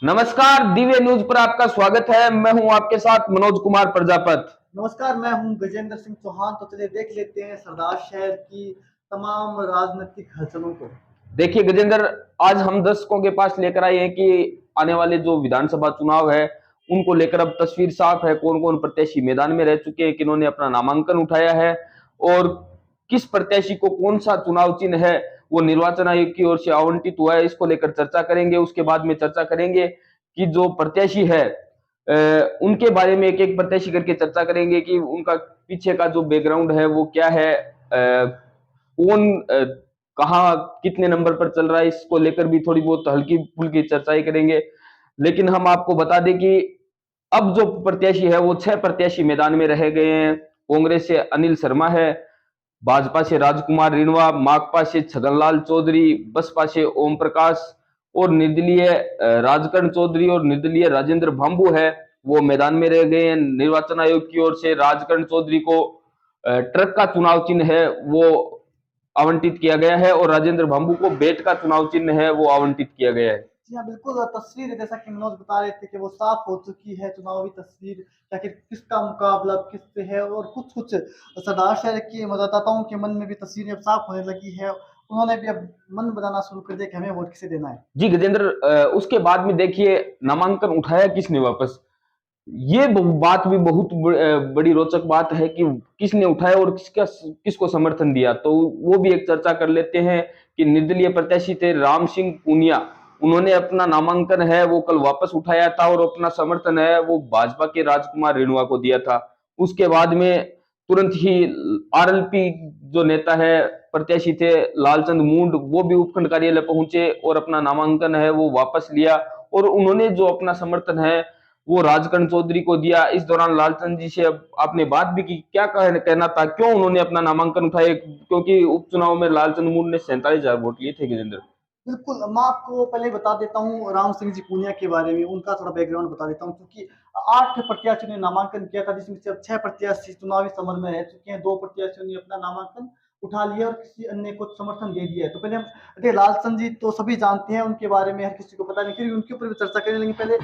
नमस्कार, दिव्य न्यूज पर आपका स्वागत है। मैं हूं आपके साथ मनोज कुमार प्रजापत। नमस्कार, मैं हूं गजेंद्र सिंह चौहान। तो चलिए देख लेते हैं सरदार शहर की तमाम राजनीतिक हलचलों को। देखिए गजेंद्र, आज हम दर्शकों के पास लेकर आए हैं कि आने वाले जो विधानसभा चुनाव है उनको लेकर अब तस्वीर साफ है। कौन कौन प्रत्याशी मैदान में रह चुके हैं, किन्होंने अपना नामांकन उठाया है और किस प्रत्याशी को कौन सा चुनाव चिन्ह है वो निर्वाचन आयोग की ओर से आवंटित हुआ है, इसको लेकर चर्चा करेंगे। उसके बाद में चर्चा करेंगे कि जो प्रत्याशी है उनके बारे में एक एक प्रत्याशी करके चर्चा करेंगे कि उनका पीछे का जो बैकग्राउंड है वो क्या है, कौन कहाँ कितने नंबर पर चल रहा है, इसको लेकर भी थोड़ी बहुत हल्की फुल्की चर्चाएं करेंगे। लेकिन हम आपको बता दें कि अब जो प्रत्याशी है वो 6 प्रत्याशी मैदान में रह गए हैं। कांग्रेस से अनिल शर्मा है, भाजपा से राजकुमार रिणवा, माकपा से छगनलाल चौधरी, बसपा से ओम प्रकाश और निर्दलीय राजकर्ण चौधरी और निर्दलीय राजेंद्र भांबू है, वो मैदान में रह गए हैं। निर्वाचन आयोग की ओर से राजकर्ण चौधरी को ट्रक का चुनाव चिन्ह है वो आवंटित किया गया है और राजेंद्र भांबू को बेट का चुनाव चिन्ह है वो आवंटित किया गया है। जी हाँ, बिल्कुल। तस्वीर जैसा कि मनोज बता रहे थे कि वो साफ हो चुकी है चुनावी तस्वीर, आखिर किसका मुकाबला किससे है। और कुछ कुछ सरदार शहर के मतदाताओं के मन में भी तस्वीरें अब साफ होने लगी है। उन्होंने भी अब मन बनाना शुरू कर दिया कि हमें वोट किसे देना है। जी गजेंद्र, उसके बाद में देखिए नामांकन उठाया किसने वापस, ये बात भी बहुत बड़ी रोचक बात है कि किसने उठाया और किसको समर्थन दिया। तो वो भी एक चर्चा कर लेते हैं कि निर्दलीय प्रत्याशी थे राम सिंह पूनिया, उन्होंने अपना नामांकन है वो कल वापस उठाया था और अपना समर्थन है वो भाजपा के राजकुमार रेणुआ को दिया था। उसके बाद में तुरंत ही आरएलपी जो नेता है प्रत्याशी थे लालचंद मूंड, वो भी उपखंड कार्यालय पहुंचे और अपना नामांकन है वो वापस लिया और उन्होंने जो अपना समर्थन है वो राजकर्ण चौधरी को दिया। इस दौरान लालचंद जी से अब आपने बात भी की, क्या कहना था, क्यों उन्होंने अपना नामांकन उठाया, क्योंकि उपचुनाव में लालचंद मूंड ने 47,000 वोट लिए थे गजेंद्र। बिल्कुल, मैं आपको पहले बता देता हूँ राम सिंह जी पूनिया के बारे में, उनका थोड़ा बैकग्राउंड बता देता हूँ। क्योंकि 8 प्रत्याशियों ने नामांकन किया था, जिसमें से अब 6 प्रत्याशी चुनावी समर में रह चुके हैं। 2 प्रत्याशियों ने अपना नामांकन उठा लिया और किसी अन्य को समर्थन दे दिया है। तो पहले हम देखिए, लालचंद जी तो सभी जानते हैं, उनके बारे में हर किसी को पता नहीं, फिर भी उनके ऊपर भी चर्चा करें। लेकिन पहले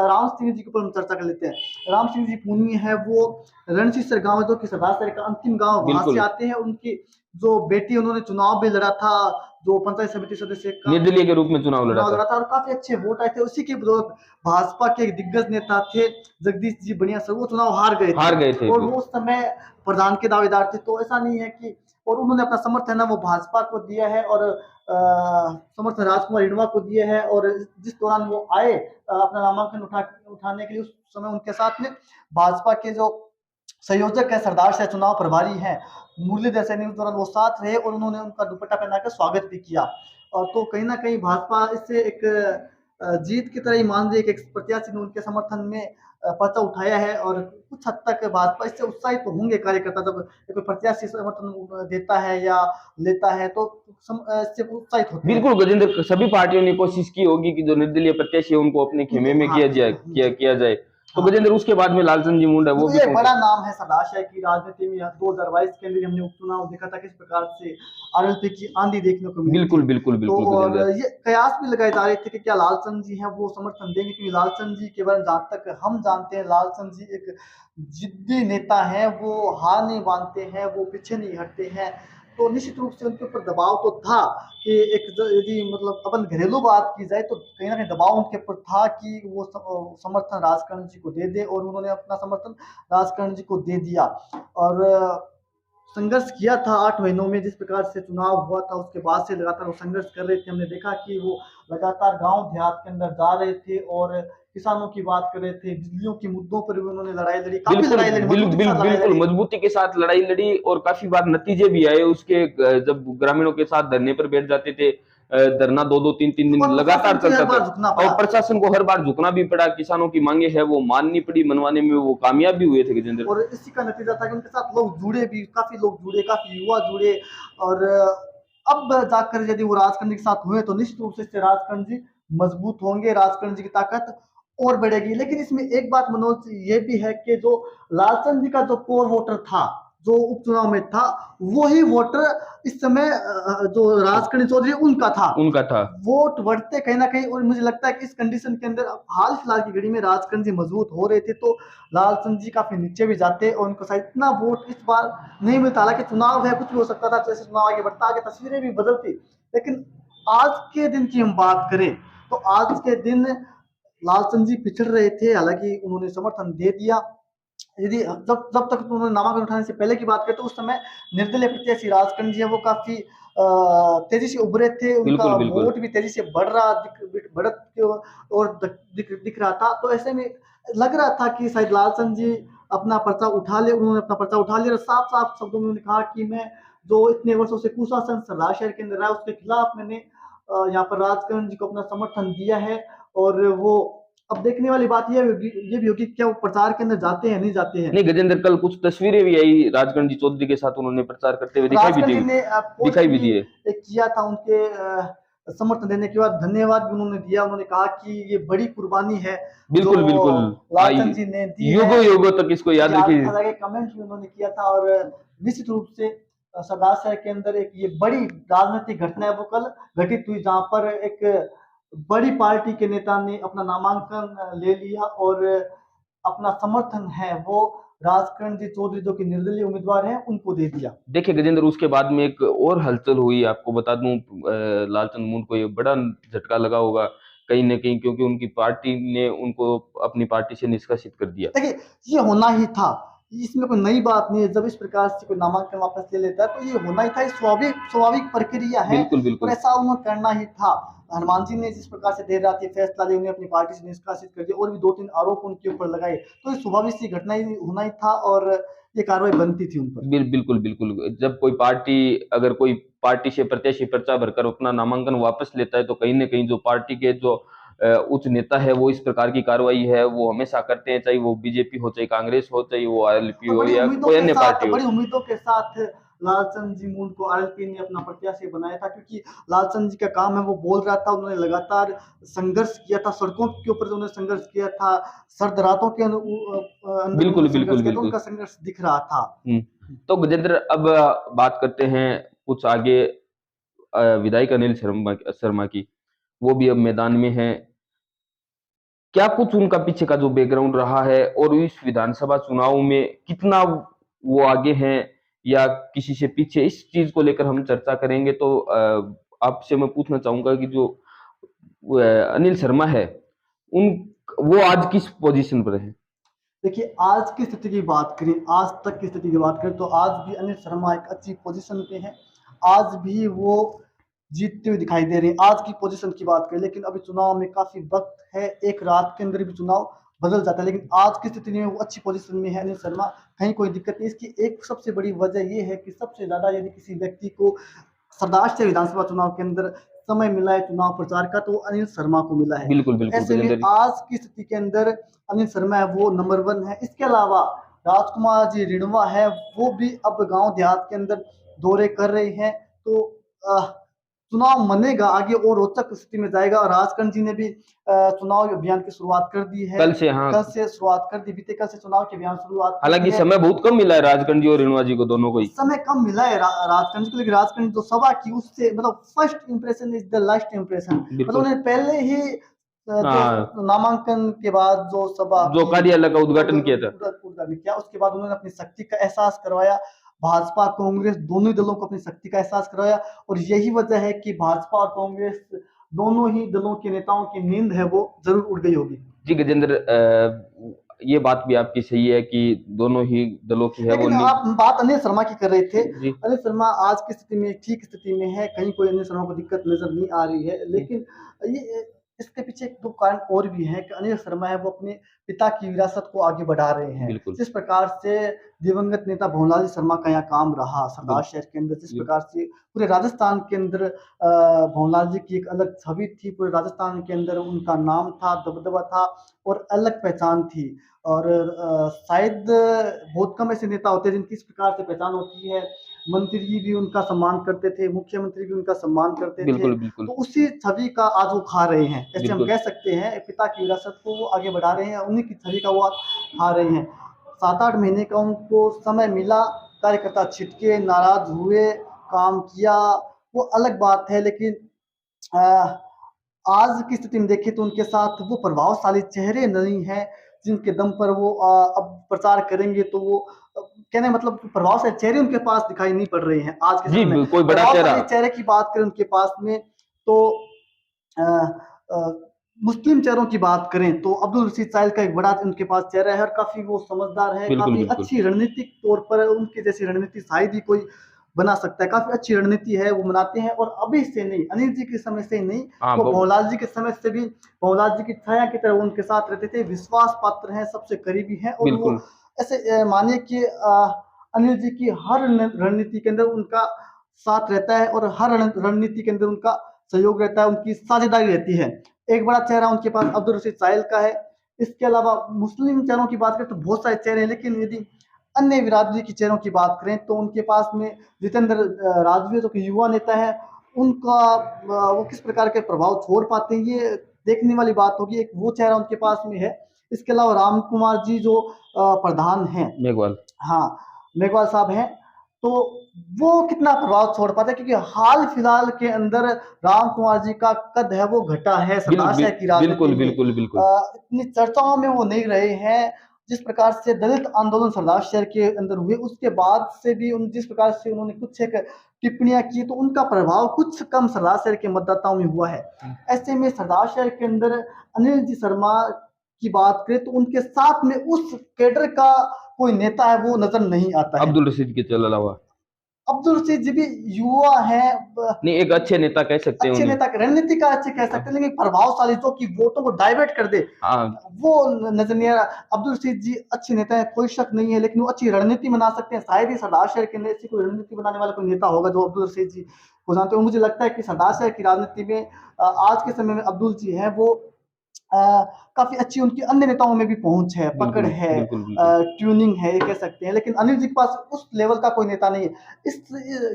राम सिंह जी के ऊपर हम चर्चा कर लेते हैं। राम सिंह जी पूनिया है वो रणसीसर गाँव, जो कि सरदार शहर का अंतिम गाँव, वहाँ से बिल्कुल, आते हैं। उनकी जो बेटी, उन्होंने चुनाव भी लड़ा था, जो पंचायत समिति सदस्य का निर्दलीय के रूप में चुनाव लड़ा चुनाव था। लड़ा था, और काफी अच्छे वोट आए थे। उसी के बदौलत भाजपा के एक दिग्गज नेता थे जगदीश जी बढ़िया सर, वो चुनाव हार गए थे। हार गए थे और वो। वो उस समय प्रधान के दावेदार थे। तो ऐसा नहीं है कि, और उन्होंने अपना समर्थन ना वो भाजपा को दिया है और समर्थन राजकुमार रिणवा को दिया है। और जिस दौरान वो आए अपना नामांकन उठाने के लिए, उस समय उनके साथ में भाजपा के जो संयोजक है, सरदार शहर चुनाव प्रभारी हैं मुरलीधर सैनी, उस दौरान वो साथ रहे और उन्होंने उनका दुपट्टा पहनाकर स्वागत भी किया। और तो कहीं न कहीं भाजपा इससे एक जीत की तरह ही मान रही है कि एक प्रत्याशी ने उनके समर्थन में पर्चा उठाया है। और कुछ हद तक भाजपा इससे उत्साहित तो होंगे कार्यकर्ता, जब कोई प्रत्याशी समर्थन देता है या लेता है तो इससे उत्साहित होते हैं। बिल्कुल गजेंद्र, सभी पार्टियों ने कोशिश की होगी कि जो निर्दलीय प्रत्याशी है उनको अपने खेमे उनको में हाँ, किया जाए। तो हाँ। गजेंद्र, उसके बाद में लालचंद जी मुंडा वो देखो, भी ये पहुंचे। बड़ा नाम है सरदार शहर की राजनीति में। 2022 के अंदर हमने उपचुनाव देखा था, किस प्रकार से आरएलपी की आंधी देखने को मिली थी। बिल्कुल बिल्कुल तो बिल्कुल और गजेंद्र। ये कयास भी लगाए जा रहे थे कि क्या लालचंद जी हैं वो समर्थन देंगे, क्योंकि लालचंद जी के बारे में जहाँ तक हम जानते हैं, लालचंद जी एक जिद्दी नेता हैं, वो हार नहीं मानते हैं, वो पीछे नहीं हटते हैं। तो निश्चित रूप से उनके ऊपर दबाव तो था कि एक यदि मतलब अपन घरेलू बात की जाए, तो कहीं ना कहीं दबाव उनके ऊपर था कि वो समर्थन राजकर्ण जी को दे दे। और उन्होंने अपना समर्थन राजकर्ण जी को दे दिया। और संघर्ष किया था 8 महीनों में। जिस प्रकार से चुनाव हुआ था उसके बाद से लगातार वो संघर्ष कर रहे थे। हमने देखा कि वो लगातार गांव देहात के अंदर जा रहे थे और किसानों की बात कर रहे थे, बिजलियों के मुद्दों पर भी उन्होंने लड़ाई लड़ी, काफी बिल्कुल लड़ाई लड़ी, मजबूती के साथ लड़ाई बिल्कुल लड़ी। मजबूती के साथ लड़ाई लड़ी और काफी बार नतीजे भी आए उसके। जब ग्रामीणों के साथ धरने पर बैठ जाते थे, धरना 2-2 3-3 दिन और लगातार प्रशासन को हर चलता था बार झुकना और पड़ा। प्रशासन को हर बार झुकना भी पड़ा। किसानों की मांगे है वो माननी पड़ी, मनवाने में वो कामयाब भी हुए थे गजेंद्र। और इसी का नतीजा था कि उनके साथ लोग जुड़े भी, काफी लोग जुड़े, काफी युवा जुड़े। और अब जाकर यदि वो राजकर्ण के साथ हुए तो निश्चित रूप से इससे राजकर्ण जी मजबूत होंगे, राजकर्ण जी की ताकत और बढ़ेगी। लेकिन इसमें एक बात मनोज ये भी है कि जो लालचंद जी का जो कोर वोटर था, जो उपचुनाव में था, वही वोटर इस समय जो राजकर्णी चौधरी उनका था। उनका था। वोट बढ़ते कहीं ना कहीं, और मुझे लगता है कि इस कंडीशन के अंदर हाल फिलहाल की घड़ी में राजकर्ण जी मजबूत हो रहे थे तो लालचंद जी काफी नीचे भी जाते और उनको शायद इतना वोट इस बार नहीं मिलता। हालांकि चुनाव है, कुछ भी हो सकता था, जैसे चुनाव आगे बढ़ता आगे तस्वीरें भी बदलती, लेकिन आज के दिन की हम बात करें तो आज के दिन लालचंद जी पिछड़ रहे थे। हालांकि उन्होंने समर्थन दे दिया। यदि जब जब तक उन्होंने नामांकन उठाने से पहले की बात करें तो उस समय निर्दलीय प्रत्याशी राजकर्ण जी है वो काफी तेजी से उभरे थे, उनका बिल्कुल, बिल्कुल। वोट भी तेजी से बढ़त और दिख रहा था। तो ऐसे में लग रहा था कि शायद लालचंद जी अपना पर्चा उठा ले। उन्होंने अपना पर्चा उठा लिया और साफ साफ शब्दों में उन्होंने कहा कि मैं जो इतने वर्षों से कुशासन सरदार शहर के अंदर रहा उसके खिलाफ मैंने यहाँ पर राजकर्ण जी को अपना समर्थन दिया है। और वो अब देखने वाली बात ये भी होगी क्या वो प्रचार के अंदर जाते हैं नहीं जाते हैं। नहीं गजेंद्र, कल कुछ तस्वीरें भी आई राजकर्ण जी चौधरी के साथ, उन्होंने प्रचार करते हुए दिखाई भी राजकर्ण जी दी, ने पोस्ट दिखाई भी भी दिए। एक किया था उनके समर्थन देने के बाद, धन्यवाद भी उन्होंने दिया। उन्होंने कहा कि ये बड़ी कुर्बानी है जो बिल्कुल, बिल्कुल। लालचंद जी ने दी है। युगों-युगों तक इसको याद रखी। हालांकि कमेंट भी उन्होंने किया था। और निश्चित रूप से सरदार शहर के अंदर एक ये बड़ी राजनीतिक घटना है वो कल घटित हुई, जहां पर एक बड़ी पार्टी के नेता ने अपना नामांकन ले लिया और अपना समर्थन है वो राजकर्ण जी चौधरी जो कि निर्दलीय उम्मीदवार हैं उनको दे दिया। देखिए गजेंद्र, उसके बाद में एक और हलचल हुई, आपको बता दूं, लालचंद मून को ये बड़ा झटका लगा होगा कहीं न कहीं, क्योंकि उनकी पार्टी ने उनको अपनी पार्टी से निष्कासित कर दिया। देखिए, ये होना ही था, इसमें कोई नई बात नहीं है। जब इस प्रकार से कोई नामांकन वापस ले लेता है तो ये होना ही था, ये स्वाभाविक स्वाभाविक प्रक्रिया है बिल्कुल, और बिल्कुल। ऐसा उन्हें करना ही था। हनुमान जी ने जिस प्रकार से देर रात ये फैसला लिया, उन्हें अपनी पार्टी से निष्कासित कर दिया और भी 2-3 आरोप उनके ऊपर लगाए, तो ये स्वाभाविक सी घटना ही होना ही था और ये कार्रवाई बनती थी उन पर। बिल्कुल, बिल्कुल। जब कोई पार्टी, अगर कोई पार्टी से प्रत्याशी पर्चा भरकर अपना नामांकन वापस लेता है, तो कहीं न कहीं जो पार्टी के जो उच्च नेता है, वो इस प्रकार की कार्रवाई है, वो हमेशा करते हैं, चाहे वो बीजेपी हो, चाहे कांग्रेस हो, चाहे वो आरएलपी और हो या कोई अन्य पार्टी हो। बड़ी उम्मीदों के साथ लालचंद जी मून को आरएलपी ने अपना प्रत्याशी बनाया था, क्योंकि लालचंद जी का काम है वो बोल रहा था। उन्होंने लगातार संघर्ष किया था, सड़कों के ऊपर उन्होंने संघर्ष किया था, सर्द रातों के अंदर बिल्कुल, उन्होंने संघर्ष बिल्कुल, किया था, बिल्कुल। उनका संघर्ष दिख रहा था। हुँ। तो गजेंद्र, अब बात करते हैं कुछ आगे, विधायक अनिल शर्मा की। वो भी अब मैदान में हैं। क्या कुछ उनका पीछे का जो बैकग्राउंड रहा है और इस विधानसभा चुनाव में कितना वो आगे हैं या किसी से पीछे, इस चीज को लेकर हम चर्चा करेंगे। तो आपसे मैं पूछना चाहूंगा कि जो अनिल शर्मा है, उन वो आज किस पोजीशन पर है? देखिए, आज की स्थिति की बात करें, आज तक की स्थिति की बात करें तो आज भी अनिल शर्मा एक अच्छी पोजीशन पे हैं। आज भी वो जीतते हुए दिखाई दे रहे हैं, आज की पोजीशन की बात करें। लेकिन अभी चुनाव में काफ़ी वक़्त है, एक रात के अंदर भी चुनाव बदल जाता है। लेकिन आज की स्थिति में वो अच्छी पोजीशन में है अनिल शर्मा, कहीं कोई दिक्कत नहीं। इसकी एक सबसे बड़ी वजह ये है कि सबसे ज़्यादा यदि किसी व्यक्ति को सरदार से विधानसभा चुनाव के अंदर समय मिला है चुनाव प्रचार का, तो वो अनिल शर्मा को मिला है। बिल्कुल, तो बिल्कुल ऐसे में गजेंद्र। आज की स्थिति के अंदर अनिल शर्मा है वो नंबर 1 है। इसके अलावा राजकुमार जी रिणवा है, वो भी अब गाँव देहात के अंदर दौरे कर रहे हैं। तो चुनाव मनेगा, आगे और रोचक स्थिति में जाएगा। और राजकर्ण जी ने भी चुनाव अभियान की शुरुआत कर दी है। कल से, हाँ। कल से शुरुआत कर दी, बीते कल से चुनाव के अभियान शुरुआत कर दी हालांकि है। समय बहुत कम मिला है राजकर्ण जी और रेणुका जी को, दोनों को ही। समय कम मिला है राजकर्ण जी को, लेकिन राजकर्ण जी जो सभा की उससे मतलब first impression is the last impression. मतलब बिल्कुल। उन्होंने पहले ही हाँ, जो नामांकन के बाद जो सभा जो की कार्यालय का उद्घाटन किया था। उद्घाटन किया, उसके बाद उन्होंने अपनी शक्ति का एहसास करवाया। भाजपा कांग्रेस दोनों ही दलों को अपनी शक्ति का एहसास करवाया और यही वजह है कि भाजपा और कांग्रेस दोनों ही दलों के नेताओं की नींद है वो जरूर उड़ गई होगी। जी गजेंद्र, ये बात भी आपकी सही है कि दोनों ही दलों की है वो लेकिन नींद। आप बात अनिल शर्मा की कर रहे थे। जी। अनिल शर्मा आज की स्थिति में ठीक स्थिति में है, कहीं कोई अनिल शर्मा को दिक्कत नजर नहीं आ रही है। लेकिन ये इसके पीछे एक दो कारण और भी हैं कि अनिल शर्मा है वो अपने पिता की विरासत को आगे बढ़ा रहे हैं। बिल्कुल, जिस प्रकार से दिवंगत नेता भवनलाल जी शर्मा का यहाँ काम रहा सरदार शहर के अंदर, जिस बिल्कुल। प्रकार से पूरे राजस्थान के अंदर भवनलाल जी की एक अलग छवि थी, पूरे राजस्थान के अंदर उनका नाम था, दबदबा था और अलग पहचान थी। और शायद बहुत कम ऐसे नेता होते हैं जिनकी इस प्रकार से पहचान होती है। मंत्री जी भी उनका सम्मान करते थे, मुख्यमंत्री भी उनका सम्मान करते थे। बिल्कुल, बिल्कुल। तो उसी छवि का आज वो खा रहे हैं, ऐसे हम बिल्कुल। कह सकते हैं। पिता की विरासत को वो आगे बढ़ा रहे हैं, उन्हीं की छवि का वो आज खा रहे हैं। 7-8 महीने का उनको समय मिला, कार्यकर्ता छिटके, नाराज हुए, काम किया, वो अलग बात है। लेकिन आज की स्थिति में देखें तो उनके साथ वो प्रभावशाली चेहरे नहीं हैं, जिनके दम पर वो अब प्रचार करेंगे तो वो कहने मतलब प्रभावशाली चेहरे उनके पास दिखाई नहीं पड़ रहे हैं आज के जी, समय में। कोई बड़ा चेहरा। प्रभावशाली चेहरे की बात करें उनके पास में तो अ, अ, मुस्लिम चेहरों की बात करें तो अब्दुल रशीद साहिल का एक बड़ा उनके पास चेहरा है और काफ़ी वो समझदार है, बिल्कुल, काफ़ी बिल्कुल। अच्छी रणनीतिक तौर पर उनकी जैसी रणनीति शायद ही कोई बना सकता है। काफ़ी अच्छी रणनीति है, वो बनाते हैं और अभी से नहीं, अनिल जी के समय से ही नहीं, हाँ, वो वो भंवरलाल जी के समय से भी भंवरलाल जी की छाया की तरह वो उनके साथ रहते थे, विश्वास पात्र हैं, सबसे करीबी हैं और वो बिल्कुल। ऐसे मानिए कि अनिल जी की हर रणनीति के अंदर उनका साथ रहता है और हर रणनीति के अंदर उनका सहयोग रहता है, उनकी साझेदारी रहती है। एक बड़ा चेहरा उनके पास अब्दुल रशीद साहिल का है। इसके अलावा मुस्लिम चेहरों की बात करें तो बहुत सारे चेहरे हैं, लेकिन यदि अन्य बिरादरी के चेहरों की बात करें तो उनके पास में जितेंद्र राजवी जो कि युवा नेता है, उनका वो किस प्रकार के प्रभाव छोड़ पाते हैं ये देखने वाली बात होगी। एक वो चेहरा उनके पास में है। इसके अलावा राम कुमार जी जो प्रधान हैं, मेघवाल। हाँ, मेघवाल साहब हैं, तो वो कितना प्रभाव छोड़ पाते हैं क्योंकि हाल-फिलहाल के अंदर राम कुमार जी का कद है वो घटा है बिल सरदार बिल शहर की राजनीति बिल्कुल, में। बिल्कुल, बिल्कुल। इतनी चर्चाओं में वो नहीं रहे हैं, जिस प्रकार से दलित आंदोलन सरदार शहर के अंदर हुए, उसके बाद से भी उन जिस प्रकार से उन्होंने कुछ एक टिप्पणियाँ की, तो उनका प्रभाव कुछ कम सरदार शहर के मतदाताओं में हुआ है। हुँ। ऐसे में सरदार शहर के अंदर अनिल जी शर्मा की बात करें तो उनके साथ में उस कैडर का कोई नेता है वो नज़र नहीं आता है। अब्दुल रशीद के अलावा। अब्दुल रशीद जी भी युवा हैं, नहीं, एक अच्छे नेता कह सकते हैं अच्छे उन्हें। नेता रणनीतिकार अच्छे कह सकते हैं, लेकिन प्रभावशाली जो कि वोटों को डाइवर्ट कर दे, हाँ, वो नज़र नहीं आ रहा। अब्दुल रशीद जी अच्छे नेता हैं, कोई शक नहीं है, लेकिन वो अच्छी रणनीति बना सकते हैं। शायद ही सरदार शहर के अंदर ऐसी कोई रणनीति बनाने वाला कोई नेता होगा जो अब्दुल रशीद जी को जानते हो। मुझे लगता है कि सरदार शहर की राजनीति में आज के समय में अब्दुल जी हैं वो अ, काफ़ी अच्छी उनकी अन्य नेताओं में भी पहुँच है, पकड़ बिल्कुल, है, बिल्कुल, बिल्कुल। ट्यूनिंग है, ये कह सकते हैं। लेकिन अनिल जी के पास उस लेवल का कोई नेता नहीं है। इस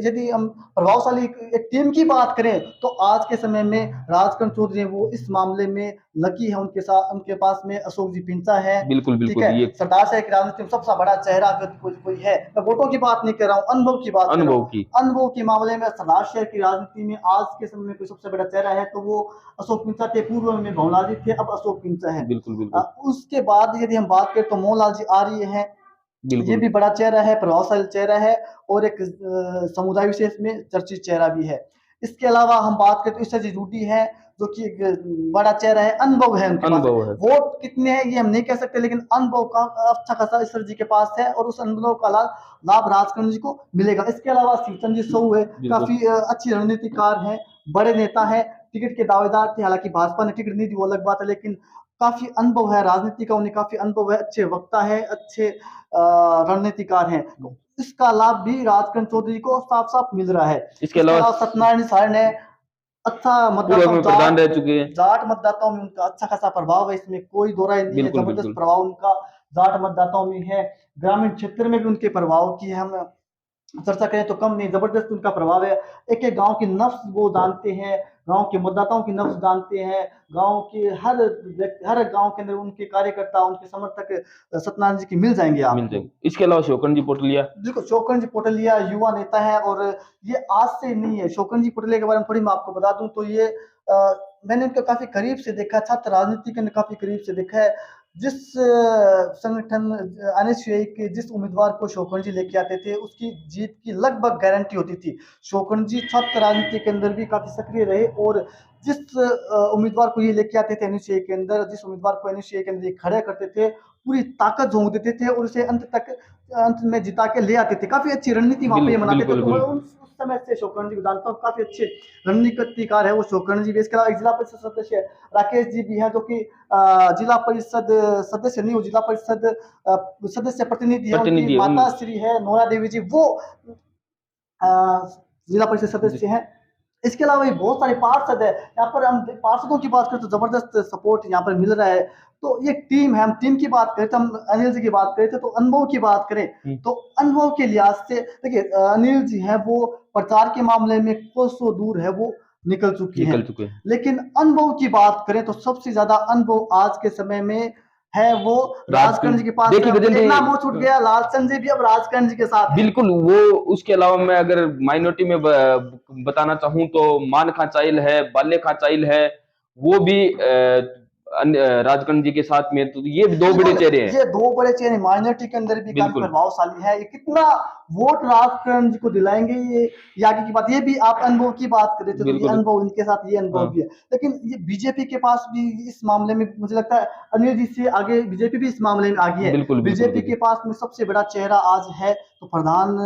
यदि हम प्रभावशाली एक टीम की बात करें, तो आज के समय में राजकर्ण चौधरी हैं, वो इस मामले में लकी है, उनके पास में अशोक जी पिंचा है, बिल्कुल, ठीक बिल्कुल, है? ये सरदार शहर की राजनीति में सबसे बड़ा चेहरा अगर कोई है, मैं वोटों की बात नहीं कर रहा हूँ, अनुभव की बात कर रहा अनुभव हूँ। की। अनुभव के मामले में सरदार शहर की राजनीति में आज के समय में कोई सबसे बड़ा चेहरा है, तो वो अशोक पिंचा थे। पूर्व में भंवरलाल जी थे, अब अशोक पिंचा है। बिल्कुल, बिल्कुल, उसके बाद यदि हम बात करें तो मोहनलाल जी आर्य हैं, ये बिल्कुल। भी बड़ा चेहरा है, प्रभावशाली चेहरा है और एक समुदाय विशेष में चर्चित चेहरा भी है। इसके अलावा हम बात करें तो ईसा जी रूडी है, जो कि एक बड़ा चेहरा है, अनुभव है उनके पास। अनुभव है। वोट कितने हैं ये हम नहीं कह सकते, लेकिन अनुभव का अच्छा खासा ईश्वर जी के पास है और उस अनुभव का लाभ राजकर्ण जी को मिलेगा। इसके अलावा शिवचंद जी साहू है, बिल्कुल। काफ़ी अच्छी रणनीतिकार हैं, बड़े नेता हैं, टिकट के दावेदार थे, हालाँकि भाजपा ने टिकट नहीं दी वो अलग बात है, लेकिन काफ़ी अनुभव है राजनीति का, उन्हें काफ़ी अनुभव है, अच्छे वक्ता है, अच्छे रणनीतिकार हैं। तो इसका लाभ भी राजकर्ण चौधरी को साफ-साफ मिल रहा है। इसके इसके अलावा अलावा सत्यनारायण सारण है, अच्छा पूर्व मतदाताओं में प्रधान रह चुके हैं। जाट मतदाताओं में उनका अच्छा खासा प्रभाव है, इसमें कोई दो राय नहीं है, बिल्कुल, ज़बरदस्त बिल्कुल। प्रभाव उनका जाट मतदाताओं में है। ग्रामीण क्षेत्र में भी उनके प्रभाव की हम चर्चा करें तो कम नहीं, ज़बरदस्त उनका प्रभाव है। एक-एक गाँव की नब्ज़ वो जानते हैं, गाँव के मतदाताओं की नब्ज़ जानते हैं, गाँव के हर गाँव के अंदर उनके कार्यकर्ता, उनके समर्थक सत्यनारायण जी की मिल जाएँगे मिल आपको। जाएगी। इसके अलावा शोकन जी पोटलिया। देखो, शोकन जी पोटलिया युवा नेता है और ये आज से नहीं है। शोकन जी पोटलिया के बारे में थोड़ी मैं आपको बता दूँ तो ये मैंने उनको काफ़ी करीब से देखा, छात्र राजनीति के अंदर काफ़ी करीब से देखा है। जिस संगठन एनएसयूआई के जिस उम्मीदवार को शोकन जी लेके आते थे, उसकी जीत की लगभग गारंटी होती थी। शोकन जी छात्र राजनीति के अंदर भी काफ़ी सक्रिय रहे और जिस उम्मीदवार को ये लेके आते थे एनएसयूआई के अंदर, जिस उम्मीदवार को एनएसयूआई के अंदर ये खड़ा करते थे, पूरी ताकत झोंक देते थे और उसे अंत में जिता के ले आते थे। काफ़ी अच्छी रणनीति वहाँ पे ये बनाते थे, बिल्कुल, तो मैं बिल्कुल। उस समय से शोकर्ण जी को जानता हूँ, काफ़ी अच्छे रणनीतिकार है वो शोकर्ण जी भी। इसके अलावा एक जिला परिषद सदस्य राकेश जी भी हैं, जो कि जिला परिषद सदस्य नहीं, वो जिला परिषद सदस्य प्रतिनिधि है, उनकी प्रतिनिधि है उन। माता श्री है नोरा देवी जी, वो अ, जिला परिषद सदस्य हैं। इसके अलावा ये बहुत सारे पार्षद हैं, यहाँ पर हम पार्षदों की बात करें तो ज़बरदस्त सपोर्ट यहाँ पर मिल रहा है। तो ये टीम है, हम टीम की बात करें तो हम अनिल जी की बात करें थे, तो अनुभव की बात करें, हुँ, तो अनुभव के लिहाज से देखिए अनिल जी हैं वो प्रचार के मामले में कोसों दूर है वो निकल चुकी हैं। निकल चुके हैं। लेकिन अनुभव की बात करें तो सबसे ज़्यादा अनुभव आज के समय में है वो राजकर्ण जी के पास देखिए है। गजेंद्र एक जी, नाम और छूट गया, लालचंद जी भी अब राजकर्ण जी के साथ है। बिल्कुल वो, उसके अलावा मैं अगर माइनॉरिटी में बताना चाहूँ तो मान खां चाइल है, बाले खां चाइल है, वो भी राजकर्ण जी के साथ में, तो ये भी दो बड़े बिल्कुल, चेहरे हैं। ये दो बड़े चेहरे माइनॉरिटी के अंदर भी काफी बिल्कुल प्रभावशाली है। ये कितना वोट राजकर्ण जी को दिलाएंगे, ये आगे की बात। ये भी आप अनुभव की बात कर रहे थे, तो ये बिल्कुल। अनुभव इनके साथ ये अनुभव हाँ भी है। लेकिन ये बीजेपी के पास भी इस मामले में मुझे लगता है अनिल जी से आगे बीजेपी भी इस मामले में आगे है। बिल्कुल बिल्कुल बीजेपी के गजेंद्र, पास में सबसे बड़ा चेहरा आज है तो प्रधान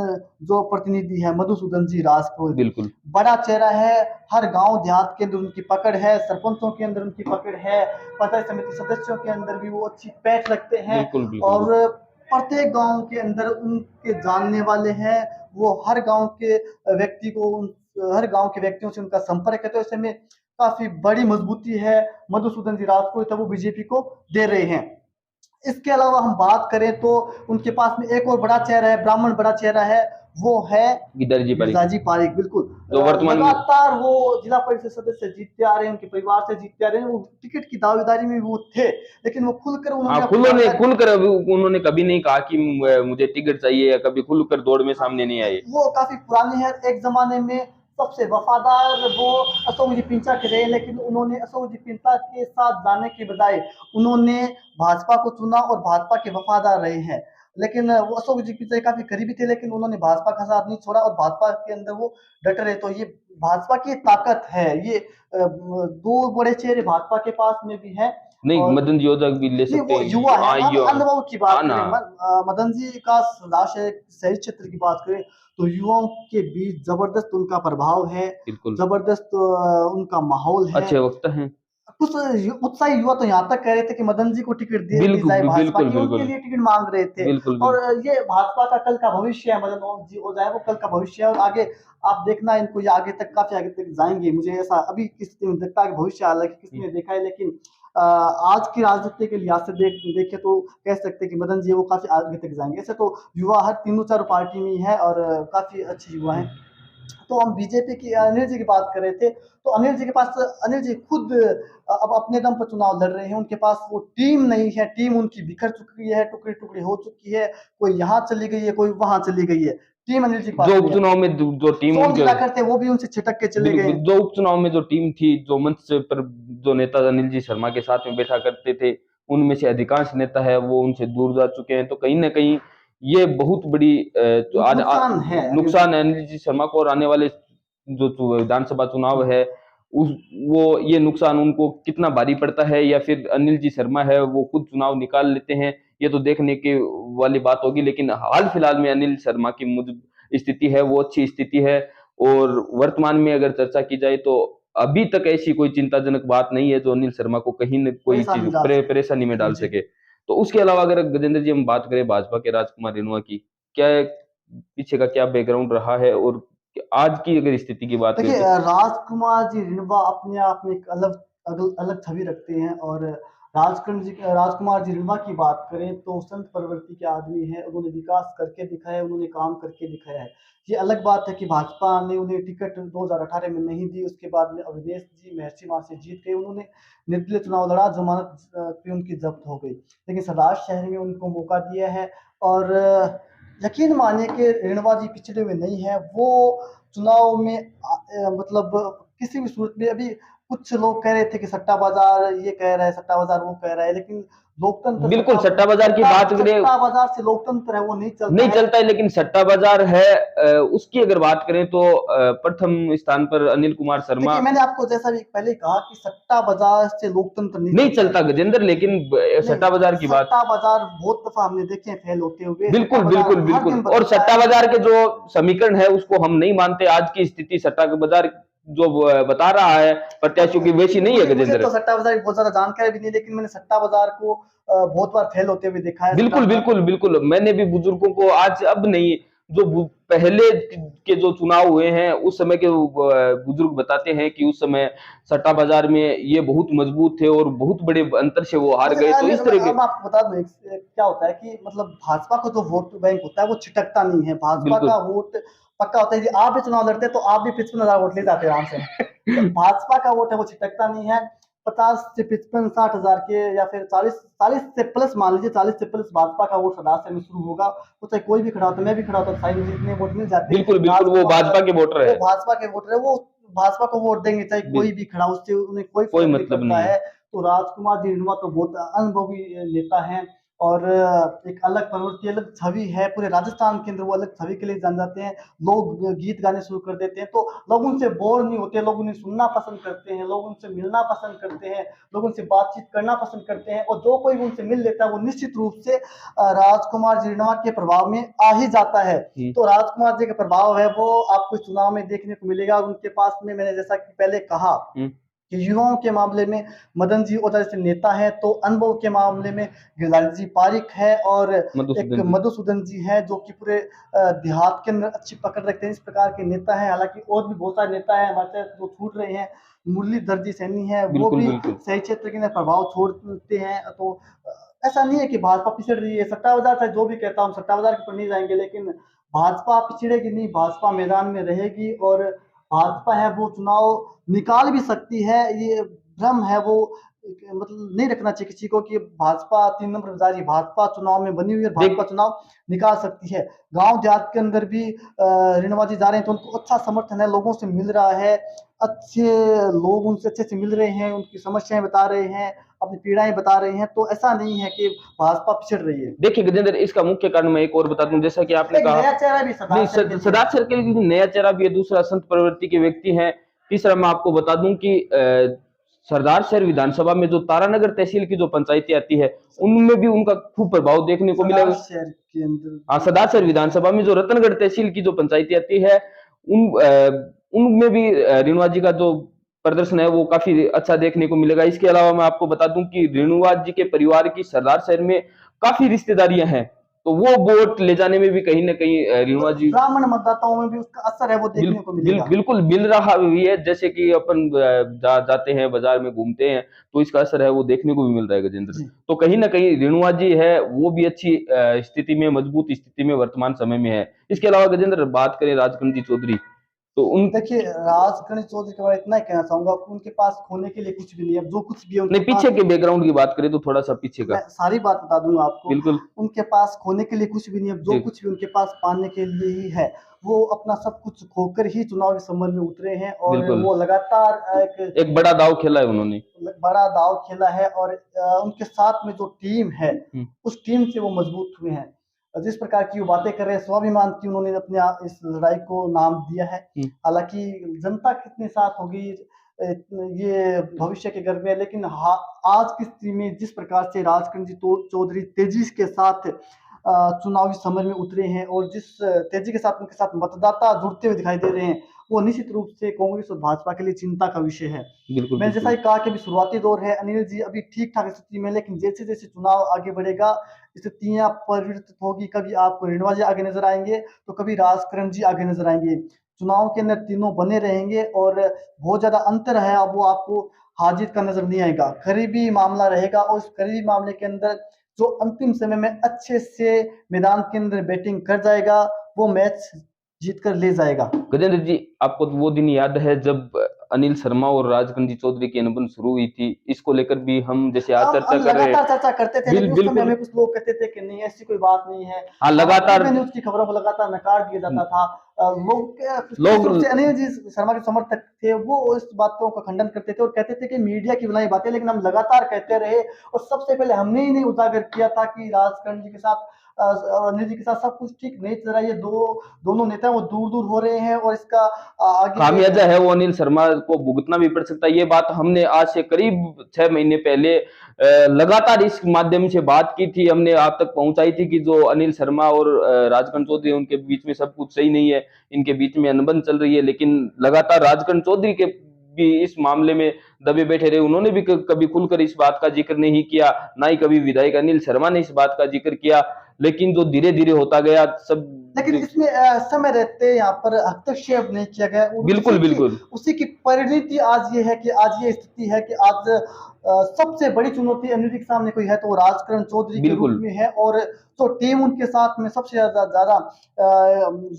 जो प्रतिनिधि है मधुसूदन जी राजपूत, बिल्कुल बड़ा चेहरा है। हर गांव देहात के अंदर उनकी पकड़ है, सरपंचों के अंदर उनकी पकड़ है, पंचायत समिति सदस्यों के अंदर भी वो अच्छी पैठ रखते हैं। बिल्कुल बिल्कुल और बिल्कुल। प्रत्येक गांव के अंदर उनके जानने वाले हैं। वो हर गांव के व्यक्ति को हर गांव के व्यक्तियों से उनका संपर्क है, तो ऐसे में काफी बड़ी मजबूती है मधुसूदन जी राजपूत वो बीजेपी को दे रहे हैं। इसके अलावा हम बात करें तो उनके पास में एक और बड़ा चेहरा है, ब्राह्मण बड़ा चेहरा है, वो है गिरधारी जी पारी, गिरजाजी पारीक। बिल्कुल जो वर्तमान में, लगातार वो जिला परिषद सदस्य जीतते आ रहे हैं, उनके परिवार से जीतते आ रहे हैं। वो टिकट की दावेदारी में वो थे, लेकिन वो खुलकर हाँ उन्होंने अपनी खुलोने दावेदारी, खुलकर अभी उन्होंने कभी नहीं कहा कि मुझे टिकट चाहिए, या कभी खुलकर दौड़ में सामने नहीं आए। वो काफी पुराने हैं। एक जमाने में सबसे वफादार वो अशोक जी पिंचा के रहे, लेकिन उन्होंने अशोक जी पिंचा के साथ जाने के बजाय उन्होंने भाजपा को चुना और भाजपा के वफादार रहे हैं। लेकिन वो अशोक जी पिंचा काफी करीबी थे, लेकिन उन्होंने भाजपा का साथ नहीं छोड़ा और भाजपा के अंदर वो डटे रहे। तो ये भाजपा की ताकत है। ये दो बड़े चेहरे भाजपा के पास में भी है। नहीं, और मदन योजना भी ले नहीं, सकते वो युवा हैं। है हाँ ना, यो, अनुभव की हाँ बात ना, करें, मदन जी का राष्ट्रीय शहरी क्षेत्र की बात करें तो युवाओं के बीच जबरदस्त उनका प्रभाव है, बिल्कुल जबरदस्त उनका माहौल है। अच्छे वक्त हैं। कुछ उत्साही युवा तो यहाँ तक कह रहे थे कि मदन जी को टिकट दी बिल्कुल जाए भाजपा बिल्कुल की, उनके बिल्कुल लिए टिकट मांग रहे थे। बिल्कुल और बिल्कुल। ये भाजपा का कल का भविष्य है, मदन मोहन जी हो जाए वो कल का भविष्य है। और आगे आप देखना इनको, ये आगे तक काफी आगे तक जाएंगे। मुझे ऐसा अभी किसी में दिखता है कि भविष्य हालांकि किसी ने देखा है, लेकिन आज की राजनीति के लिहाज से देखे तो कह सकते हैं कि मदन जी वो काफी आगे तक जाएंगे। ऐसे तो युवा हर तीनों चारों पार्टी में ही है और काफी अच्छे युवा हैं। तो हम बीजेपी की अनिल जी की बात कर रहे थे, तो अनिल जी के पास, अनिल जी खुद अब अपने दम पर चुनाव लड़ रहे हैं। उनके पास वो टीम नहीं है, टीम उनकी बिखर चुकी है, टुकड़ी टुकड़ी हो चुकी है, कोई यहाँ चली गई है, कोई वहां चली गई है। टीम अनिल जी के पास जो नहीं है। उपचुनाव में जो टीम सोम उनके, जिला करते वो भी उनसे छिटक के चले गए बिल्कुल हैं। जो उपचुनाव में जो टीम थी, जो मंच पर जो नेता अनिल जी शर्मा के साथ में बैठा करते थे, उनमें से अधिकांश नेता है वो उनसे दूर जा चुके हैं। तो कहीं ना कहीं ये बहुत बड़ी जो आज नुकसान है अनिल जी नुकसान को। है अनिल जी शर्मा को। और आने वाले जो विधानसभा चुनाव है, उस वो ये नुकसान उनको कितना भारी पड़ता है, या फिर अनिल जी शर्मा है वो खुद चुनाव निकाल लेते हैं, ये तो देखने की वाली बात होगी। लेकिन हाल फिलहाल में अनिल शर्मा की स्थिति है वो अच्छी स्थिति है। और वर्तमान में अगर चर्चा की जाए तो अभी तक ऐसी कोई चिंताजनक बात नहीं है जो अनिल शर्मा को कहीं न कोई चीज परेशानी डाल सके। परेशानी में जी डाल जी। सके। तो उसके अलावा अगर गजेंद्र जी हम बात करें भाजपा के राजकुमार रिन्वा की, क्या पीछे का क्या बैकग्राउंड रहा है, और आज की अगर स्थिति की बात करें देखिए, तो। राजकुमार जी रिणवा अपने आप में एक अलग अलग अलग छवि रखते हैं। और राजकुमार जी रिणवा की बात करें तो संत प्रवृत्ति के आदमी हैं। उन्होंने विकास करके दिखाया है, उन्होंने काम करके दिखाया है। ये अलग बात है कि भाजपा ने उन्हें टिकट 2018 में नहीं दी, उसके बाद में अवधेश जी महर्षि वहां से जीत गए, उन्होंने निर्दलीय चुनाव लड़ा, जमानत भी उनकी जब्त हो गई, लेकिन सदाश शहर में उनको मौका दिया है। और यकीन मानिए कि रेणुका जी पिछड़े हुए नहीं है। वो चुनाव में मतलब किसी भी सूरत में, अभी कुछ लोग कह रहे थे कि सट्टा बाजार ये कह रहा है, सट्टा बाजार वो कह रहा है, लेकिन लोकतंत्र बिल्कुल सट्टा बाजार की बात करें, सट्टा बाजार से लोकतंत्र है वो नहीं चलता नहीं है। चलता है, लेकिन सट्टा बाजार है। उसकी अगर बात करें तो प्रथम स्थान पर अनिल कुमार शर्मा। देखिए, मैंने आपको जैसा भी पहले कहा कि सट्टा बाजार से लोकतंत्र नहीं नहीं चलता चलता है। गजेंद्र, लेकिन नहीं, सट्टा बाजार की बात, सट्टा बाजार बहुत दफा हमने देखे हैं फेल होते हुए। सट्टा बिल्कुल बाजार बिल्कुल हर बिल्कुल। दिन और बदलता सट्टा है। बाजार के जो समीकरण है उसको हम नहीं मानते। आज की स्थिति सट्टा बाजार जो बता रहा है प्रत्याशियों की, वैसी नहीं है मुझे गजेंद्र। तो सट्टा बाजार की बहुत ज्यादा जानकारी भी नहीं, लेकिन मैंने सट्टा बाजार को बहुत बार फेल होते हुए देखा है। सट्टा बिल्कुल बाजार बिल्कुल बिल्कुल। मैंने भी बुजुर्गों को, आज अब नहीं, जो पहले के जो चुनाव हुए हैं उस समय के बुजुर्ग बताते हैं कि उस समय सट्टा बाजार में ये बहुत मजबूत थे और बहुत बड़े अंतर से वो हार गए। तो इस तरह के, अब आपको बता दूं क्या होता है कि मतलब भाजपा का जो वोट बैंक होता है वो छिटकता नहीं है। भाजपा का बिल्कुल वोट पक्का होता है। यदि आप भी चुनाव लड़ते हैं तो आप भी 55,000 वोट ले जाते हैं आराम से। तो भाजपा का वोट है वो छिटकता नहीं है। 50 से 55-60 हजार के या फिर 40 से प्लस, मान लीजिए 40 से प्लस भाजपा का वोट सदासे में शुरू होगा। वो चाहे कोई भी खड़ा होता, मैं भी खड़ा होता, शायद मुझे इतने वोट मिल जाते। बिल्कुल बिल्कुल, वो भाजपा के वोटर वो है, भाजपा के वोटर है, वो भाजपा को वोट देंगे, चाहे कोई भी खड़ा, उससे उन्हें कोई कोई फर्क नहीं मतलब पड़ता नहीं है। है। तो राजकुमार जी रिन्वा तो बहुत अनुभवी नेता हैं और एक अलग प्रवृत्ति, अलग छवि है पूरे राजस्थान के अंदर, वो अलग छवि के लिए जान जाते हैं। लोग गीत गाने शुरू कर देते हैं तो लोग उनसे बोर नहीं होते, लोग उन्हें सुनना पसंद करते हैं, लोग उनसे मिलना पसंद करते हैं, लोग उनसे बातचीत करना पसंद करते हैं, और जो कोई भी उनसे मिल लेता है वो निश्चित रूप से राजकुमार जी रिन्वा के प्रभाव में आ ही जाता है। तो राजकुमार जी का प्रभाव है वो आपको चुनाव में देखने को मिलेगा। और उनके पास में, मैंने जैसा कि पहले कहा कि युवाओं के मामले में मदन जी ओझा जैसे नेता है, तो अनुभव के मामले में गिरधारी जी पारिक है और एक मधुसूदन जी। मधुसूदन जी है जो कि पूरे देहात के अंदर अच्छी पकड़ रखते हैं। इस प्रकार के नेता हैं, हालांकि और भी बहुत सारे नेता हैं हमारे साथ जो छूट रहे हैं। मुरलीधर जी सैनी है, वो बिल्कुल भी बिल्कुल सही क्षेत्र के अंदर प्रभाव छोड़ते हैं। तो ऐसा नहीं है कि भाजपा पिछड़ रही है। सट्टा बाजार चाहे जो भी कहता हूँ, सट्टा बाजार के ऊपर नहीं जाएंगे, लेकिन भाजपा पिछड़ेगी नहीं, भाजपा मैदान में रहेगी और भाजपा है वो चुनाव निकाल भी सकती है। ये भ्रम है वो मतलब नहीं रखना चाहिए किसी को कि भाजपा 3 नंबर पर जा रही है। भाजपा चुनाव में बनी हुई है, भाजपा देख चुनाव निकाल सकती है। गांव देहात के अंदर भी रेणुका जी जा रहे हैं तो उनको अच्छा समर्थन है, लोगों से मिल रहा है, अच्छे लोग उनसे अच्छे से मिल रहे हैं, उनकी समस्याएं बता रहे हैं, अपनी पीड़ाएं बता रहे हैं। तो ऐसा नहीं है कि भाजपा पिछड़ रही है। देखिए गजेंद्र, इसका मुख्य कारण मैं एक और बता दूं, जैसा कि आपने एक कहा। नया चेहरा भी नहीं, सरदार सर के लिए सिद्धार्थ सर्कल की नया चेहरा भी है, दूसरा संत प्रवृत्ति के व्यक्ति हैं, तीसरा मैं आपको बता दूं कि सरदार शहर विधानसभा में जो तारानगर तहसील की जो पंचायतें आती है, उनमें भी उनका खूब प्रभाव देखने को सरदार मिलेगा। शहर के अंदर। हाँ, सरदार शहर विधानसभा में जो रतनगढ़ तहसील की जो पंचायतें आती है, उनमें भी रेणुका जी का जो प्रदर्शन है वो काफी अच्छा देखने को मिलेगा। इसके अलावा मैं आपको बता दूं कि रेणुका जी के परिवार की सरदार शहर में काफी रिश्तेदारियां हैं, तो वो वोट ले जाने में भी कहीं ना कहीं रेणुका जी ब्राह्मण मतदाताओं में भी उसका असर है वो देखने को मिलेगा। बिल्कुल मिल रहा भी है। जैसे कि अपन जाते हैं बाजार में घूमते हैं, तो इसका असर है वो देखने को भी मिल रहा है गजेंद्र। जी। तो कहीं ना कहीं रेणुका जी है वो भी अच्छी स्थिति में, मजबूत स्थिति में वर्तमान समय में है। इसके अलावा गजेंद्र बात करें राजकरण जी चौधरी, तो उन देखिए, राजकरण चौधरी के बारे में इतना ही कहना चाहूंगा कि उनके पास खोने के लिए कुछ भी नहीं है। जो कुछ भी है उनके नहीं, पास, पीछे के बैकग्राउंड की बात करें तो थोड़ा सा पीछे मैं का। सारी बात बता दूंगा आपको। बिल्कुल। उनके पास खोने के लिए कुछ भी नहीं है, जो जी। कुछ भी उनके पास पाने के लिए ही है। वो अपना सब कुछ खोकर ही चुनावी संबंध में उतरे हैं और बिल्कुल वो लगातार एक एक बड़ा दाव खेला है उन्होंने। बड़ा दांव खेला है और उनके साथ में जो टीम है, हम्म, उस टीम से वो मजबूत हुए हैं। जिस प्रकार की वो बातें कर रहे हैं, स्वाभिमान की उन्होंने अपने इस लड़ाई को नाम दिया है। हम्म, हालांकि जनता कितने साथ होगी ये भविष्य के गर्भ में है, लेकिन आज की स्थिति में जिस प्रकार से राजकरण जी चौधरी तेजी के साथ चुनावी समर में उतरे हैं और जिस तेजी के साथ उनके साथ मतदाता जुड़ते हुए दिखाई दे रहे हैं, वो निश्चित रूप से कांग्रेस और भाजपा के लिए चिंता का विषय है। बिल्कुल मैंने जैसा बिल्कुल ही कहा कि अभी शुरुआती दौर है, अनिल जी अभी ठीक ठाक स्थिति में, लेकिन जैसे जैसे चुनाव आगे बढ़ेगा स्थितियां परिवर्तित होगी। कभी आपको रेणुका जी आगे नजर आएंगे तो कभी राजकरण जी आगे नजर आएंगे। चुनाव के अंदर तीनों बने रहेंगे और बहुत ज्यादा अंतर है, अब वो आपको हार जीत का नजर नहीं आएगा। करीबी मामला रहेगा और उस करीबी मामले के अंदर जो अंतिम समय में अच्छे से मैदान के अंदर बैटिंग कर जाएगा, वो मैच जीत कर ले जाएगा। गजेंद्र जी, आपको तो वो दिन याद है जब अनिल शर्मा और राजकरण जी चौधरी की अनबन शुरू हुई थी? इसको लेकर भी हम जैसे आज चर्चा हम कर रहे हैं। लगातार चर्चा करते थे, लेकिन उस समय बिल्कुल। हमें कुछ लोग कहते थे कि नहीं ऐसी कोई बात नहीं है। हाँ, लगातार टीवी न्यूज़ की खबरों को लगातार नकार दिया जाता था। कुछ लोग। रूप से अनिल जी शर्मा के समर्थक थे, वो इस बातों का खंडन करते थे और कहते थे कि मीडिया की बनाई बातें, लेकिन हम लगातार कहते रहे और सबसे पहले हमने ही नहीं उजागर किया था कि राजकरण जी के साथ और अनिल जी के साथ सब कुछ ठीक नहीं चल रहा है। ये दोनों नेता वो दूर दूर हो रहे हैं और इसका आगे खामियाजा है वो अनिल शर्मा को भुगतना भी पड़ सकता है। ये बात हमने आज से करीब 6 महीने पहले लगातार इस माध्यम से बात की थी, हमने आप तक पहुंचाई थी कि जो अनिल शर्मा और राजकरण चौधरी उनके बीच में सब कुछ सही नहीं है, इनके बीच में अनबन चल रही है। लेकिन लगातार राजकरण चौधरी के भी इस मामले में दबे बैठे रहे। उन्होंने भी कभी खुलकर इस बात का जिक्र नहीं किया, ना ही कभी विधायक अनिल शर्मा ने इस बात का जिक्र किया। लेकिन जो धीरे धीरे होता गया सब। लेकिन इसमें समय रहते यहाँ पर हस्तक्षेप नहीं किया गया और बिल्कुल बिल्कुल उसी की परिणति आज ये है कि आज ये स्थिति है कि आज सबसे बड़ी चुनौती अनिल जी के सामने कोई है तो वो राजकरण चौधरी के रूप बिल्कुल में है। और जो टीम उनके साथ में सबसे ज्यादा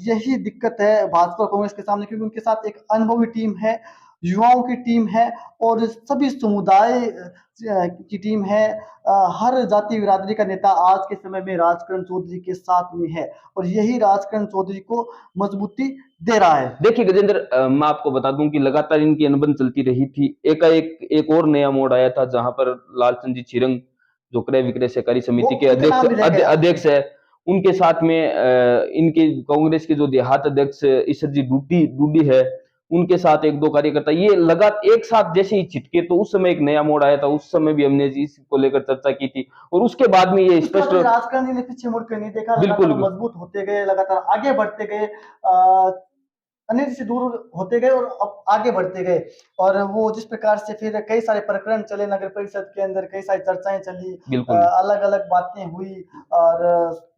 यही दिक्कत है भाजपा और कांग्रेस के सामने, क्योंकि उनके साथ एक अनुभवी टीम है। युवाओं की टीम है और सभी समुदाय की टीम है। हर जाति बिरादरी का नेता आज के समय में राजकरण चौधरी के साथ में है और यही राजकरण चौधरी को मजबूती दे रहा है। देखिए गजेंद्र, मैं आपको बता दूं कि लगातार इनकी अनबन चलती रही थी। एकाएक एक और नया मोड़ आया था जहां पर लालचंद जी छिरंग, जो क्रय विक्रय सहकारी वो समिति के उनका नाम भी ले गया। अध्यक्ष है, उनके साथ में इनके कांग्रेस के जो देहात अध्यक्ष ईसर जी डूडी है, उनके साथ एक दो कार्यकर्ता, ये लगातार एक साथ जैसे ही छिटके तो उस समय एक नया मोड़ आया था। उस समय भी हमने इसको लेकर चर्चा की थी और उसके बाद में ये उसके बाद स्पष्ट, राजकारण जी ने पीछे मुड़ कर नहीं देखा, बिल्कुल लगातार मजबूत होते गए, लगातार आगे बढ़ते गए, अनिल जी से दूर होते गए और अब आगे बढ़ते गए। और वो जिस प्रकार से फिर कई सारे प्रकरण चले नगर परिषद के अंदर, कई सारी चर्चाएं चली, बिल्कुल अलग अलग बातें हुई और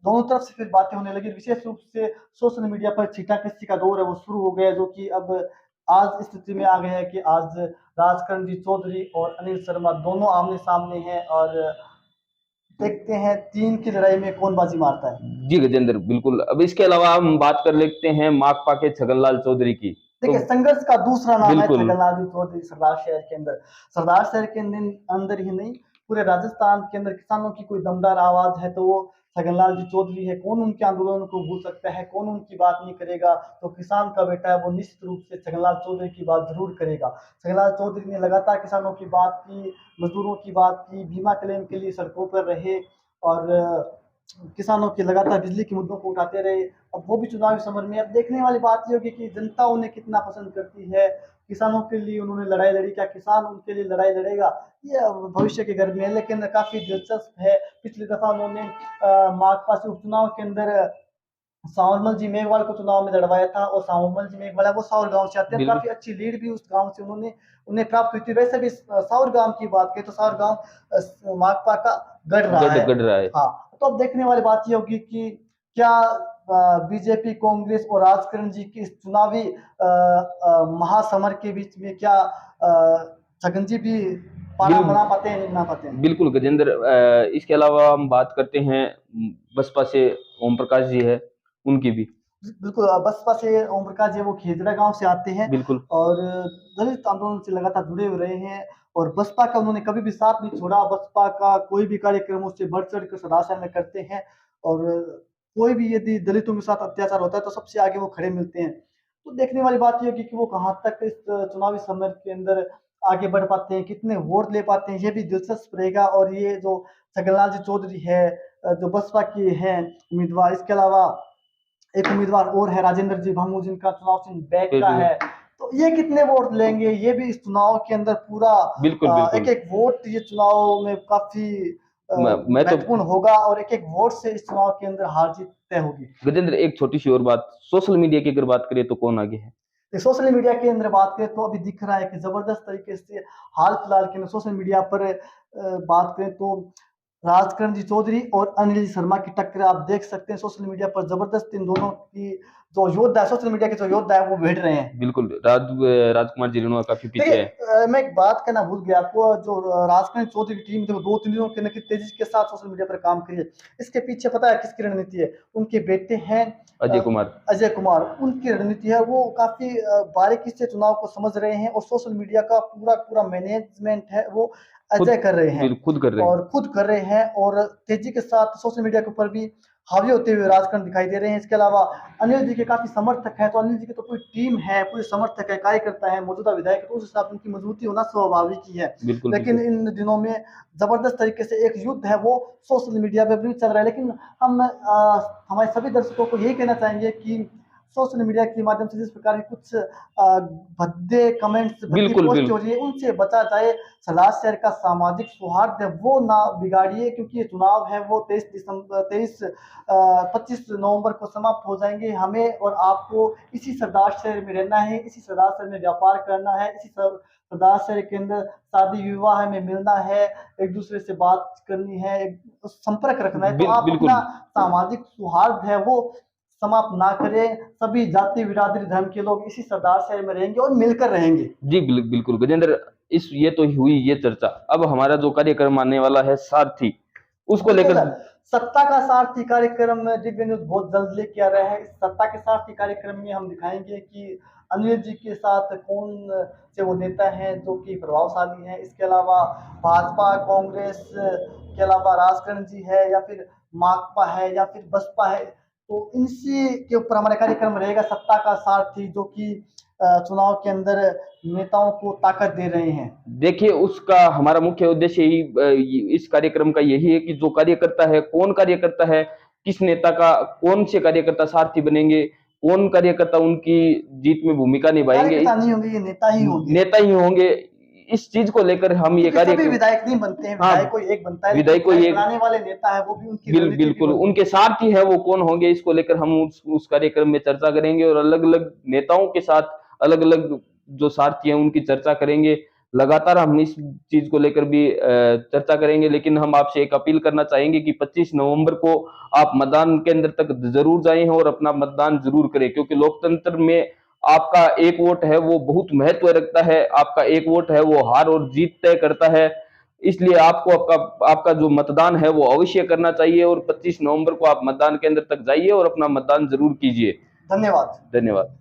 दोनों तरफ से फिर बातें होने लगी। विशेष रूप से सोशल मीडिया पर छींटाकशी का दौर है वो शुरू हो गया, जो कि अब आज स्थिति में आ गया है कि आज राजकरण जी चौधरी और अनिल शर्मा दोनों आमने सामने हैं और देखते हैं 3 की लड़ाई में कौन बाजी मारता है। जी गजेंद्र, बिल्कुल। अब इसके अलावा हम बात कर लेते हैं माकपा के छगनलाल चौधरी की। तो देखिए, संघर्ष का दूसरा नाम है बिल्कुल छगनलाल जी चौधरी। सरदार शहर के अंदर, सरदार शहर के अंदर ही नहीं, पूरे राजस्थान के अंदर किसानों की कोई दमदार आवाज है तो वो छगनलाल जी चौधरी है। कौन उनके आंदोलन को भूल सकता है, कौन उनकी बात नहीं करेगा। तो किसान का बेटा है वो निश्चित रूप से छगनलाल चौधरी की बात जरूर करेगा। छगनलाल चौधरी ने लगातार किसानों की बात की, मजदूरों की बात की, बीमा क्लेम के लिए सड़कों पर रहे और किसानों के लगातार बिजली के मुद्दों को उठाते रहे। अब वो भी चुनावी समर में, अब देखने वाली बात ये होगी कि जनता उन्हें कितना पसंद करती है। किसानों के लिए उन्होंने लड़ाई लड़ी, क्या किसान उनके लिए लड़ाई लड़ेगा, ये भविष्य के घर में है। लेकिन काफी दिलचस्प है, पिछली दफा उन्होंने माकपा से उपचुनाव के अंदर सांवरमल जी मेघवाल को चुनाव में लड़वाया था और सांवरमल जी मेघवाल है वो सावर गांव से आते हैं। बिल्कुल काफी अच्छी लीड भी उस गांव से उन्हें प्राप्त हुई थी। वैसे भी सावर गांव की बात करें तो सावर गांव माकपा का गढ़ रहा है। गढ़ रहा है। हाँ, तो अब देखने वाली बात ये होगी कि क्या बीजेपी, कांग्रेस और राजकरण जी की इस चुनावी महासमर के बीच में क्या छगन जी भी पाना बना पाते हैं, नहीं बना पाते हैं। बिल्कुल गजेंद्र, इसके अलावा हम बात करते हैं बसपा से ओम प्रकाश जी है, उनकी भी। बिल्कुल, बसपा से ओम प्रकाश जी वो खेजड़ा गांव से आते हैं बिल्कुल और दलित आंदोलन से लगातार जुड़े हुए रहे हैं और बसपा का उन्होंने कभी भी साथ नहीं छोड़ा। बसपा का कोई भी कार्यक्रम उससे बढ़ चढ़ कर सदाशा में करते हैं और कोई भी यदि दलितों के साथ अत्याचार होता है तो सबसे आगे वो खड़े मिलते हैं। तो देखने वाली बात ये होगी कि वो कहाँ तक इस चुनावी समय के अंदर आगे बढ़ पाते हैं, कितने वोट ले पाते हैं, ये भी दिलचस्प रहेगा। और ये जो छगनलाल जी चौधरी है जो बसपा के हैं उम्मीदवार, इसके अलावा एक उम्मीदवार और है राजेंद्र जी भामू, जिनका चुनाव चिन्ह बैग का है। तो ये कितने वोट लेंगे, ये भी इस चुनाव के अंदर पूरा एक एक वोट ये चुनाव में काफी महत्वपूर्ण होगा और एक एक वोट से इस चुनाव के अंदर हार जीत तय होगी। गजेंद्र, एक छोटी सी और बात, सोशल मीडिया की अगर बात करें तो कौन आगे है? सोशल मीडिया के अंदर बात करें तो अभी दिख रहा है कि जबरदस्त तरीके से हाल फिलहाल के सोशल मीडिया पर बात करें तो राजकरण जी चौधरी और अनिल जी शर्मा की टक्कर आप देख सकते हैं सोशल मीडिया पर। जबरदस्त इन दोनों की जो योद्धा है, सोशल मीडिया के जो योद्धा है वो भिड़ रहे हैं। बिल्कुल, राजकुमार जी रेणुका काफी पीछे है। मैं एक बात कहना भूल गया आपको, जो राजकरण चौधरी की टीम जो 2-3 दिनों के अंदर तेजी के साथ सोशल मीडिया पर काम करी है, इसके पीछे पता है किसकी रणनीति है? उनके बेटे हैं अजय कुमार। उनकी रणनीति है, वो काफी बारीकी से चुनाव को समझ रहे हैं और सोशल मीडिया का पूरा मैनेजमेंट है वो अजय कर रहे हैं, खुद कर रहे हैं और तेजी के साथ सोशल मीडिया के ऊपर भी हावी होते हुए राजकरण दिखाई दे रहे हैं। इसके अलावा अनिल जी के काफी समर्थक हैं, तो अनिल जी की तो पूरी टीम है, पूरे समर्थक है, कार्यकर्ता है, मौजूदा विधायक, तो उस हिसाब से उनकी मजबूती होना स्वाभाविक ही है। लेकिन इन दिनों में जबरदस्त तरीके से एक युद्ध है वो सोशल मीडिया पे भी चल रहा है। लेकिन हम हमारे सभी दर्शकों को यही कहना चाहेंगे कि सोशल मीडिया के माध्यम से जिस प्रकार के कुछ भद्दे कमेंट्स, भद्दी पोस्ट हो रही है, उनसे बचा जाए। सरदार शहर का सामाजिक सौहार्द है वो ना बिगाड़िए, क्योंकि ये चुनाव है वो 25 नवंबर को समाप्त हो जाएंगे। हमें और आपको इसी सरदार शहर में रहना है, इसी सरदार शहर में व्यापार करना है, इसी सरदार शहर के अंदर शादी विवाह में मिलना है, एक दूसरे से बात करनी है, संपर्क रखना है। तो आप अपना सामाजिक सौहार्द है वो समाप्त ना करें। सभी जाति, बिरादरी, धर्म के लोग इसी सरदार शहर में रहेंगे और मिलकर रहेंगे। जी बिल्कुल गजेंद्र, ये तो हुई ये चर्चा। अब हमारा जो कार्यक्रम आने वाला है सारथी, उसको लेकर सत्ता का सारथी कार्यक्रम दिव्य न्यूज बहुत जल्द लेके आ रहा है। इस सत्ता के सारथी कार्यक्रम में हम दिखाएंगे कि अनिल जी के साथ कौन से वो नेता हैं जो कि प्रभावशाली हैं। इसके अलावा भाजपा, कांग्रेस के अलावा राजकरण जी है या फिर माकपा है या फिर बसपा है, तो इनसे के ऊपर हमारा कार्यक्रम रहेगा सत्ता का सारथी, जो कि चुनाव के अंदर नेताओं को ताकत दे रहे हैं। देखिए, उसका हमारा मुख्य उद्देश्य ही इस कार्यक्रम का यही है कि जो कार्यकर्ता है, कौन कार्यकर्ता है, किस नेता का कौन से कार्यकर्ता सारथी बनेंगे, कौन कार्यकर्ता उनकी जीत में भूमिका निभाएंगे, कार्यकर्ता नहीं होंगे, ये नेता ही होंगे। नेता ही होंगे। इस चीज को लेकर हम ये क्योंकि सभी कार्यक्रम, विधायक नहीं बनते हैं, हाँ, विधायक कोई एक बनता है, विधायक कोई एक बनाने वाले नेता है वो भी उनकी रणनीति भी बिल्कुल बनती है। उनके सारथी है वो कौन होंगे, इसको लेकर हम उस कार्यक्रम में चर्चा करेंगे और अलग अलग नेताओं के साथ अलग अलग जो सारथी हैं उनकी चर्चा करेंगे। लगातार हम इस चीज को लेकर भी चर्चा करेंगे, लेकिन हम आपसे एक अपील करना चाहेंगे कि 25 नवंबर को आप मतदान केंद्र तक जरूर जाएं और अपना मतदान जरूर करें, क्योंकि लोकतंत्र में आपका एक वोट है वो बहुत महत्व रखता है। आपका एक वोट है वो हार और जीत तय करता है। इसलिए आपको आपका जो मतदान है वो अवश्य करना चाहिए और 25 नवंबर को आप मतदान केंद्र तक जाइए और अपना मतदान जरूर कीजिए। धन्यवाद। धन्यवाद।